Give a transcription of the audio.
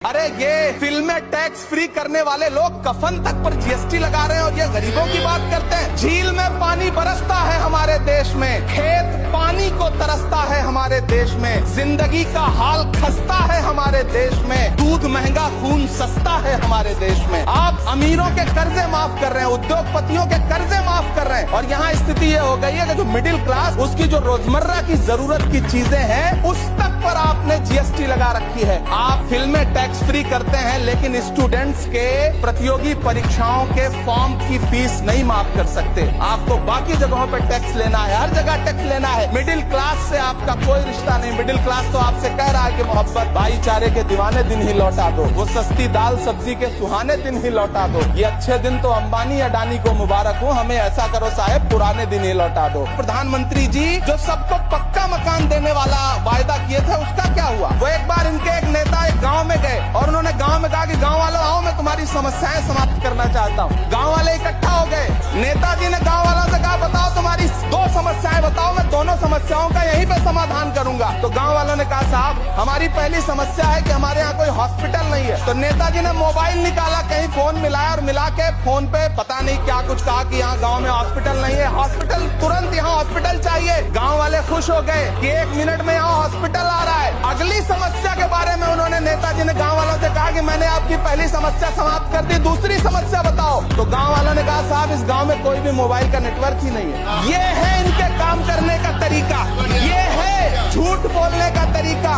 अरे ये फिल्में टैक्स फ्री करने वाले लोग कफन तक पर जीएसटी लगा रहे हैं और ये गरीबों की बात करते हैं। झील में पानी बरसता है हमारे देश में, खेत पानी को तरसता है हमारे देश में, जिंदगी का हाल खस्ता है हमारे देश में, दूध महंगा खून सस्ता है हमारे देश में। आप अमीरों के कर्जे माफ कर रहे हैं, उद्योगपतियों के कर्जे माफ कर रहे हैं और यहाँ स्थिति ये हो गई है कि जो मिडिल क्लास उसकी जो रोजमर्रा की जरूरत की चीजें हैं उस तक पर आपने जीएसटी लगा रखी है। आप फिल्में टैक्स फ्री करते हैं लेकिन स्टूडेंट्स के प्रतियोगी परीक्षाओं के फॉर्म की फीस नहीं माफ कर सकते। आपको बाकी जगहों पर टैक्स लेना है, हर जगह टैक्स लेना है। मिडिल क्लास से आपका कोई रिश्ता नहीं। मिडिल क्लास तो आपसे कह रहा है कि मोहब्बत भाईचारे के दीवाने दिन ही लौटा दो, वो सस्ती दाल सब्जी के सुहाने दिन ही लौटा दो। ये अच्छे दिन तो अंबानी अडानी को मुबारक हो, हमें ऐसा करो साहब पुराने दिन ही लौटा दो। प्रधानमंत्री जी जो सबको पक्का मकान देने वाला वायदा किए थे उसका क्या हुआ? वो एक बार इनके एक नेता एक गाँव में गए और उन्होंने गांव में कहा कि गांव वालों आओ मैं तुम्हारी समस्याएं समाप्त करना चाहता हूं। गांव वाले इकट्ठा हो गए, नेताजी ने गांव वालों से कहा बताओ तुम्हारी 2 समस्याएं बताओ, मैं दोनों समस्याओं का यहीं पे समाधान करूंगा। तो गांव वालों ने कहा साहब हमारी पहली समस्या है कि हमारे यहाँ कोई हॉस्पिटल नहीं है। तो नेताजी ने मोबाइल निकाला, कहीं फोन मिलाया और मिला के फोन पे पता नहीं क्या कुछ कहा कि यहाँ गाँव में हॉस्पिटल नहीं है, हॉस्पिटल तुरंत यहाँ हॉस्पिटल चाहिए। गाँव वाले खुश हो गए कि 1 मिनट में यहाँ हॉस्पिटल आ रहा है। अगली समस्या के बारे में उन्होंने नेताजी ने गांव वालों से कहा कि मैंने आपकी पहली समस्या समाप्त कर दी, दूसरी समस्या बताओ। तो गांव वालों ने कहा साहब इस गांव में कोई भी मोबाइल का नेटवर्क ही नहीं है। ये है इनके काम करने का तरीका, ये है झूठ बोलने का तरीका।